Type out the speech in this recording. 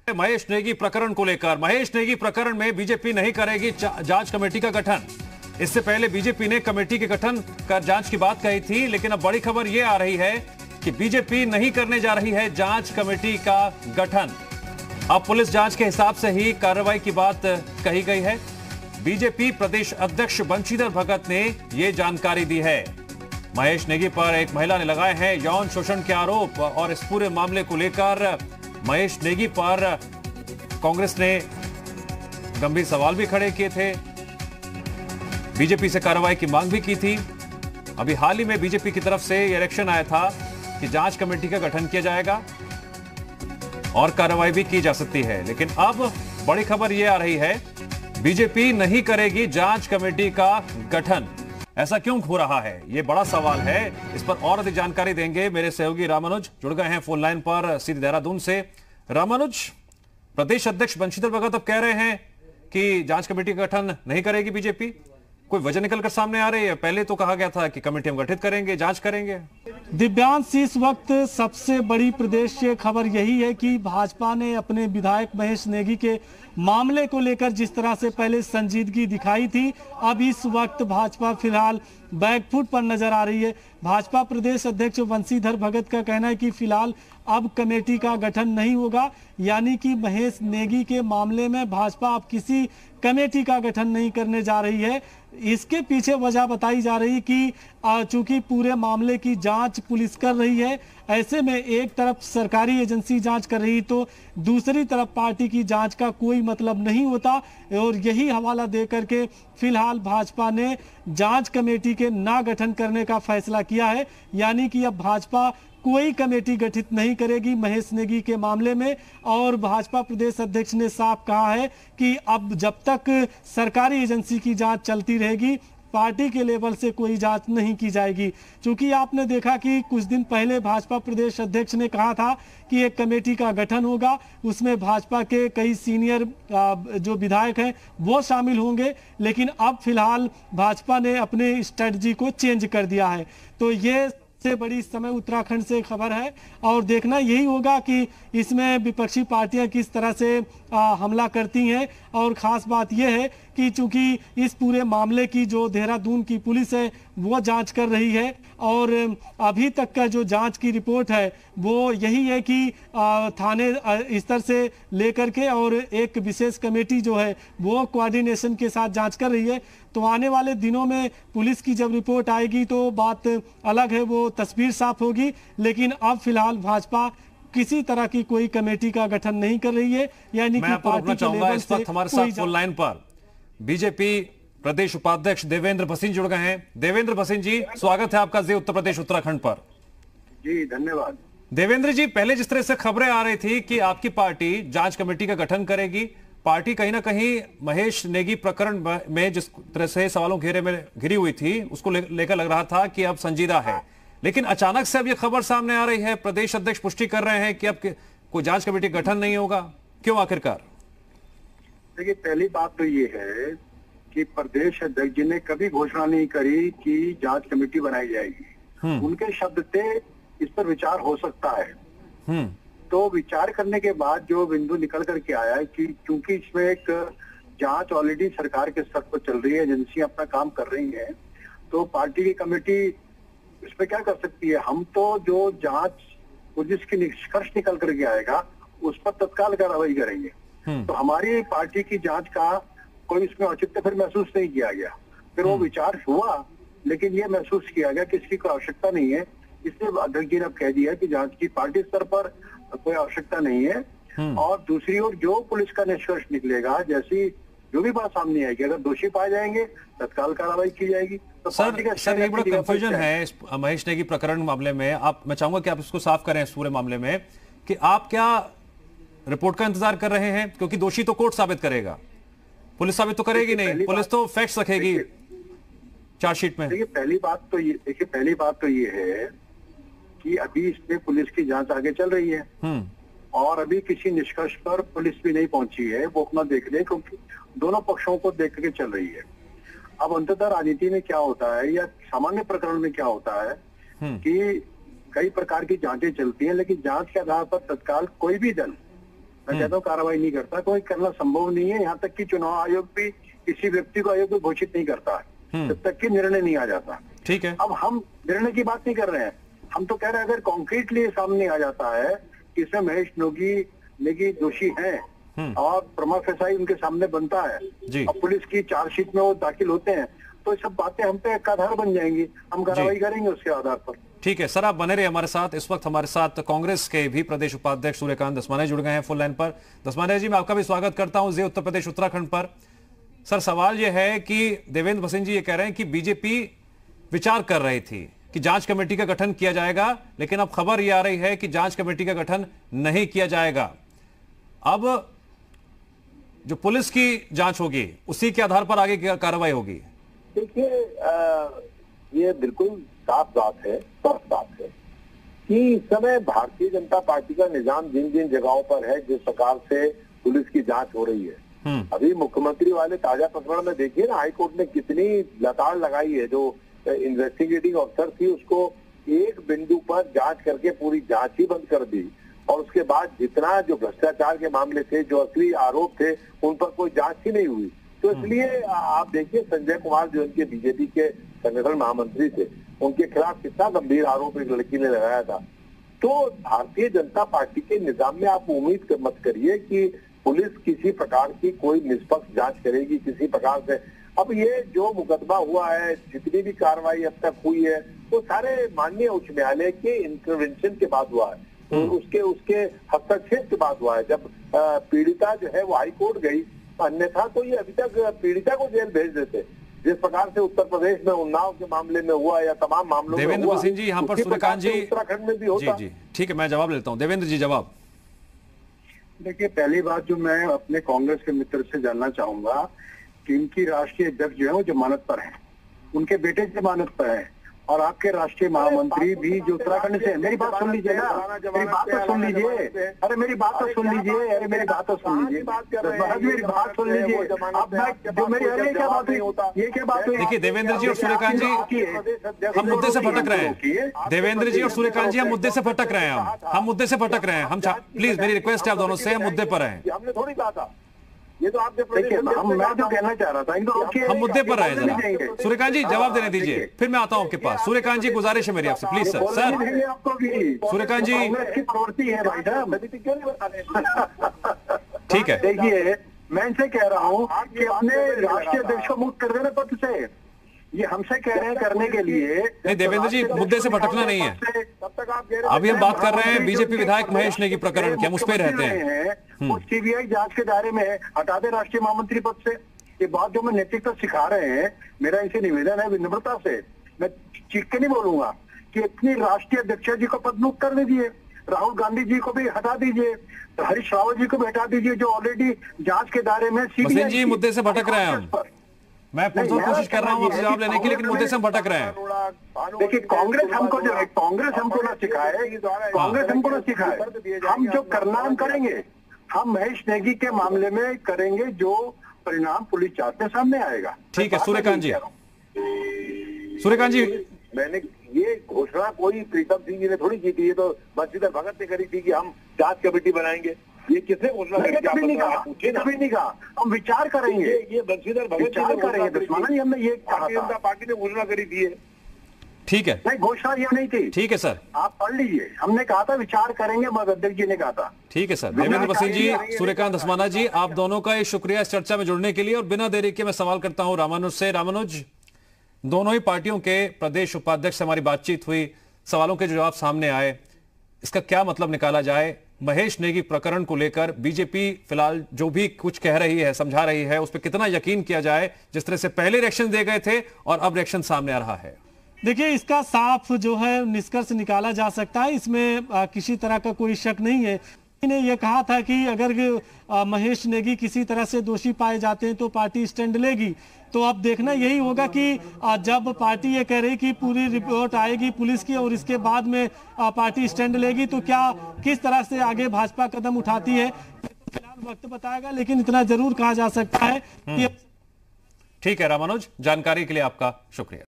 महेश नेगी प्रकरण को लेकर, महेश नेगी प्रकरण में बीजेपी नहीं करेगी जांच कमेटी का गठन। इससे पहले बीजेपी ने कमेटी के गठन कर जांच की बात कही थी, लेकिन अब बड़ी खबर यह आ रही है कि बीजेपी नहीं करने जा रही है जांच कमेटी का गठन। अब पुलिस जांच के हिसाब से ही कार्रवाई की बात कही गई है। बीजेपी प्रदेश अध्यक्ष बंशीधर भगत ने यह जानकारी दी है। महेश नेगी पर एक महिला ने लगाए हैं यौन शोषण के आरोप और इस पूरे मामले को लेकर महेश नेगी पर कांग्रेस ने गंभीर सवाल भी खड़े किए थे, बीजेपी से कार्रवाई की मांग भी की थी। अभी हाल ही में बीजेपी की तरफ से यह इलेक्शन आया था कि जांच कमेटी का गठन किया जाएगा और कार्रवाई भी की जा सकती है, लेकिन अब बड़ी खबर यह आ रही है बीजेपी नहीं करेगी जांच कमेटी का गठन। ऐसा क्यों हो रहा है, यह बड़ा सवाल है। इस पर और अधिक जानकारी देंगे मेरे सहयोगी रामानुज, जुड़ गए हैं फोन लाइन पर सीधे देहरादून से। रामानुज, प्रदेश अध्यक्ष बंशीधर भगत अब कह रहे हैं कि जांच कमेटी का गठन नहीं करेगी बीजेपी, कोई वजह निकलकर सामने आ रही है? पहले तो कहा गया था कि कमेटी हम गठित करेंगे, जांच करेंगे। दिव्यांश, इस वक्त सबसे बड़ी प्रदेश से खबर यही है कि भाजपा ने अपने विधायक महेश नेगी के मामले को लेकर जिस तरह से पहले संजीदगी दिखाई थी, अब इस वक्त भाजपा फिलहाल बैकफुट पर नजर आ रही है। भाजपा प्रदेश अध्यक्ष बंशीधर भगत का कहना है कि फिलहाल अब कमेटी का गठन नहीं होगा, यानी कि महेश नेगी के मामले में भाजपा अब किसी कमेटी का गठन नहीं करने जा रही है। इसके पीछे वजह बताई जा रही कि चूंकि पूरे मामले की जांच पुलिस कर रही है, ऐसे में एक तरफ सरकारी एजेंसी जांच कर रही तो दूसरी तरफ पार्टी की जांच का कोई मतलब नहीं होता, और यही हवाला दे करके फिलहाल भाजपा ने जांच कमेटी के ना गठन करने का फैसला किया है। यानी कि अब भाजपा कोई कमेटी गठित नहीं करेगी महेश नेगी के मामले में, और भाजपा प्रदेश अध्यक्ष ने साफ कहा है कि अब जब तक सरकारी एजेंसी की जांच चलती रहेगी, पार्टी के लेवल से कोई जांच नहीं की जाएगी। क्योंकि आपने देखा कि कुछ दिन पहले भाजपा प्रदेश अध्यक्ष ने कहा था कि एक कमेटी का गठन होगा, उसमें भाजपा के कई सीनियर जो विधायक हैं वो शामिल होंगे, लेकिन अब फिलहाल भाजपा ने अपने स्ट्रेटजी को चेंज कर दिया है। तो ये से बड़ी इस समय उत्तराखंड से खबर है, और देखना यही होगा कि इसमें विपक्षी पार्टियां किस तरह से हमला करती हैं। और खास बात यह है कि चूंकि इस पूरे मामले की जो देहरादून की पुलिस है वो जांच कर रही है, और अभी तक का जो जांच की रिपोर्ट है वो यही है कि थाने स्तर से लेकर के और एक विशेष कमेटी जो है वो कोऑर्डिनेशन के साथ जांच कर रही है। तो आने वाले दिनों में पुलिस की जब रिपोर्ट आएगी तो बात अलग है, वो तस्वीर साफ होगी। लेकिन अब फिलहाल भाजपा किसी तरह की कोई कमेटी का गठन नहीं कर रही है, यानी कि पार्टी के लेवल से हमारे साथ फोन लाइन पर बीजेपी प्रदेश उपाध्यक्ष देवेंद्र भसीन जुड़ गए हैं। देवेंद्र भसीन जी, स्वागत है आपका जी उत्तर प्रदेश उत्तराखंड पर। जी धन्यवाद। देवेंद्र जी, पहले जिस तरह से खबरें आ रही थी कि आपकी पार्टी जांच कमेटी का गठन करेगी, पार्टी कहीं ना कहीं महेश नेगी प्रकरण में जिस तरह से सवालों घेरे में घिरी हुई थी उसको लेकर लग रहा था कि अब संजीदा है, लेकिन अचानक से अब ये खबर सामने आ रही है, प्रदेश अध्यक्ष पुष्टि कर रहे हैं कि अब कोई जांच कमेटी गठन नहीं होगा। क्यों आखिरकार? देखिए, पहली बात तो ये है कि प्रदेश अध्यक्ष जी ने कभी घोषणा नहीं करी कि जांच कमेटी बनाई जाएगी। उनके शब्द थे इस पर विचार हो सकता है। तो विचार करने के बाद जो बिंदु निकल करके आया है कि क्योंकि इसमें एक जांच ऑलरेडी सरकार के स्तर पर चल रही है, एजेंसियां अपना काम कर रही हैं, तो पार्टी की कमेटी इस पे क्या कर सकती है? हम तो जो जांच पुलिस की निष्कर्ष निकल करके आएगा उस पर तत्काल कार्रवाई करेंगे। तो हमारी पार्टी की जांच का कोई इसमें औचित्य फिर महसूस नहीं किया गया। फिर वो विचार हुआ, लेकिन ये महसूस किया गया कि इसकी कोई आवश्यकता नहीं है, इसलिए अध्यक्ष जी ने अब कह दिया कि जांच की पार्टी स्तर पर कोई आवश्यकता नहीं है। और दूसरी ओर जो पुलिस का निष्कर्ष निकलेगा, जैसी जो भी बात सामने आएगी, अगर दोषी पाए जाएंगे तत्काल कार्रवाई की जाएगी। तो सर एक बड़ा कंफ्यूजन है इस महेश नेगी प्रकरण मामले में। मैं चाहूंगा कि आप इसको साफ करें इस पूरे मामले में कि आप क्या रिपोर्ट का इंतजार कर रहे हैं, क्योंकि दोषी तो कोर्ट साबित करेगा, पुलिस साबित तो करेगी नहीं, पुलिस तो फैक्ट्स रखेगी चार्जशीट में। देखिए पहली बात तो ये है कि अभी इसमें पुलिस की जांच आगे चल रही है और अभी किसी निष्कर्ष पर पुलिस भी नहीं पहुंची है, वो अपना देख ले, क्योंकि दोनों पक्षों को देख के चल रही है। अब अंततः राजनीति में क्या होता है या सामान्य प्रकरण में क्या होता है कि कई प्रकार की जांचें चलती हैं, लेकिन जांच के आधार पर तत्काल कोई भी दल मैं कहता हूँ कार्रवाई नहीं करता, कोई करना संभव नहीं है। यहाँ तक कि चुनाव आयोग भी किसी व्यक्ति को आयोग घोषित नहीं करता है जब तक कि निर्णय नहीं आ जाता। ठीक है, अब हम निर्णय की बात नहीं कर रहे हैं, हम तो कह रहे हैं अगर कॉन्क्रीटली सामने आ जाता है कि इसमें महेश नेगी दोषी हैं और प्रमा फेसाई उनके सामने बनता है और पुलिस की चार्जशीट में वो दाखिल होते हैं, तो ये सब बातें हम पे एक आधार बन जाएंगी, हम कार्रवाई करेंगे उसके आधार पर। ठीक है सर, आप बने रहिए हमारे साथ। इस वक्त हमारे साथ कांग्रेस के भी प्रदेश उपाध्यक्ष सूर्यकांत धस्माना जुड़ गए हैं फोन लाइन पर। धस्माना जी, मैं आपका भी स्वागत करता हूं जी उत्तर प्रदेश उत्तराखंड पर। सर, सवाल यह है कि देवेंद्र भसीन जी ये कह रहे हैं कि बीजेपी विचार कर रही थी कि जांच कमेटी का गठन किया जाएगा, लेकिन अब खबर यह आ रही है कि जांच कमेटी का गठन नहीं किया जाएगा। अब जो पुलिस की जांच होगी उसी के आधार पर आगे कार्रवाई होगी। देखिए, ये बिल्कुल साफ बात है, स्पष्ट बात है कि इस समय भारतीय जनता पार्टी का निजाम जिन जिन जगहों पर है, जिस प्रकार से पुलिस की जांच हो रही है, अभी मुख्यमंत्री वाले ताजा प्रकरण में देखिए ना, हाईकोर्ट ने कितनी लताड़ लगाई है। जो इन्वेस्टिगेटिंग अफसर थी उसको एक बिंदु पर जांच करके पूरी जांच ही बंद कर दी, और उसके बाद जितना जो भ्रष्टाचार के मामले थे, जो असली आरोप थे, उन पर कोई जांच ही नहीं हुई। तो इसलिए आप देखिए, संजय कुमार जो इनके बीजेपी के संगठन महामंत्री थे, उनके खिलाफ कितना गंभीर आरोप एक लड़की ने लगाया था। तो भारतीय जनता पार्टी के निजाम में आप उम्मीद मत करिए कि पुलिस किसी प्रकार की कोई निष्पक्ष जांच करेगी किसी प्रकार से। अब ये जो मुकदमा हुआ है, जितनी भी कार्रवाई अब तक हुई है, वो सारे माननीय उच्च न्यायालय के इंटरवेंशन के बाद हुआ है, तो उसके हस्तक्षेप के बाद हुआ है। जब पीड़िता जो है वो हाईकोर्ट गई, अन्यथा तो ये अभी तक पीड़िता को जेल भेज देते, जिस प्रकार से उत्तर प्रदेश में उन्नाव के मामले में हुआ या तमाम मामलों में देवेंद्र भसीन जी यहाँ पर सूर्यकांत जी उत्तराखंड में भी होता। जी, ठीक है, मैं जवाब लेता हूँ। देवेंद्र जी जवाब। देखिए, पहली बात जो मैं अपने कांग्रेस के मित्र से जानना चाहूंगा कि इनकी राष्ट्रीय अध्यक्ष जो है वो जमानत पर है, उनके बेटे जमानत पर है, और आपके राष्ट्रीय महामंत्री भी जो उत्तराखंड से। मेरी बात सुन लीजिए ना, मेरी बात तो सुन लीजिए, अरे मेरी बात तो सुन लीजिए, अरे मेरी बात तो सुन लीजिए, मेरी बात सुन लीजिए। अब जो मेरी, अरे क्या बात हुई, ये क्या बात हुई? देखिए देवेंद्र जी और सूर्यकांत जी, हम मुद्दे से भटक रहे हैं। देवेंद्र जी और सूर्यकांत जी, हम मुद्दे से भटक रहे हैं, हम मुद्दे से भटक रहे हैं। हम प्लीज, मेरी रिक्वेस्ट है आप दोनों से, हम मुद्दे पर हैं। हमने थोड़ी कहा था ये, तो आपने मैं जो कहना चाह रहा था, हम मुद्दे पर रहे जरा। सूर्यकांत जी जवाब देने दीजिए, फिर मैं आता हूं आपके पास। सूर्यकांत जी, गुजारिश है मेरी आपसे, प्लीज सर। आपको भी सूर्यकांत जी की प्रवृत्ति है भाई साहब, क्यों नहीं बता रहे? ठीक है, देखिए मैं इनसे कह रहा हूँ कि अपने राष्ट्रीय अध्यक्ष को मुक्त कर देना पद से। ये हमसे कह रहे हैं करने के लिए। नहीं देवेंद्र जी, मुद्दे से भटकना नहीं है। तब तक आप कह रहे अभी हम बात कर रहे हैं बीजेपी विधायक महेश नेगी प्रकरण के, हम उस पर रहते हैं। वो सीबीआई जांच के दायरे में है, हटा दे राष्ट्रीय महामंत्री पद से। ये बात जो मैं नेतृत्व सिखा रहे हैं, मेरा इनसे निवेदन है विनम्रता से, मैं चीख के नहीं बोलूंगा कि इतनी राष्ट्रीय अध्यक्ष जी को पद मुक्त कर दीजिए, राहुल गांधी जी को भी हटा दीजिए, हरीश रावत जी को भी हटा दीजिए, जो ऑलरेडी जांच के दायरे में। भसीन जी, मुद्दे से भटक रहे हैं हम, मैं कोशिश कर रहा हूँ आपसे जवाब लेने की, लेकिन मुद्दे से हम भटक रहे हैं। देखिए, कांग्रेस हमको जो है, कांग्रेस हमको ना सिखाए, कांग्रेस हमको ना सिखाए। हम जो करना हम करेंगे, हम महेश नेगी के मामले में करेंगे जो परिणाम पुलिस जांच में सामने आएगा। ठीक है सूर्यकांत जी। सूर्यकांत जी, मैंने ये घोषणा कोई प्रीतम सिंह जी ने थोड़ी की थी, ये तो बंशीधर भगत ने करी थी कि हम जांच कमेटी बनाएंगे। ये किसने घोषणा करी? कभी नहीं कहा, हम विचार करेंगे। ये बंशीधर भगत विचार करेंगे दुश्मन, हमने ये भारतीय जनता पार्टी ने घोषणा करी थी। ठीक है, नहीं घोषणा ये नहीं थी। ठीक है सर, आप पढ़ लीजिए, हमने कहा था विचार करेंगे, मगर अध्यक्ष जी ने कहा था। ठीक है सर। देवेंद्र भसीन जी, सूर्यकांत धस्माना जी, आप दोनों का शुक्रिया इस चर्चा में जुड़ने के लिए। और बिना देरी के मैं सवाल करता हूं रामानुज से। रामानुज, दोनों ही पार्टियों के प्रदेश उपाध्यक्ष से हमारी बातचीत हुई, सवालों के जवाब सामने आए, इसका क्या मतलब निकाला जाए? महेश नेगी प्रकरण को लेकर बीजेपी फिलहाल जो भी कुछ कह रही है, समझा रही है, उस पर कितना यकीन किया जाए, जिस तरह से पहले रिएक्शन दे गए थे और अब रिएक्शन सामने आ रहा है? देखिए, इसका साफ जो है निष्कर्ष निकाला जा सकता है, इसमें किसी तरह का कोई शक नहीं है। ने यह कहा था कि अगर महेश नेगी किसी तरह से दोषी पाए जाते हैं तो पार्टी स्टैंड लेगी। तो अब देखना यही होगा कि जब पार्टी ये कह रही कि पूरी रिपोर्ट आएगी पुलिस की और इसके बाद में पार्टी स्टैंड लेगी, तो क्या किस तरह से आगे भाजपा कदम उठाती है, फिलहाल वक्त बताएगा। लेकिन इतना जरूर कहा जा सकता है कि ठीक है रामानुज, जानकारी के लिए आपका शुक्रिया।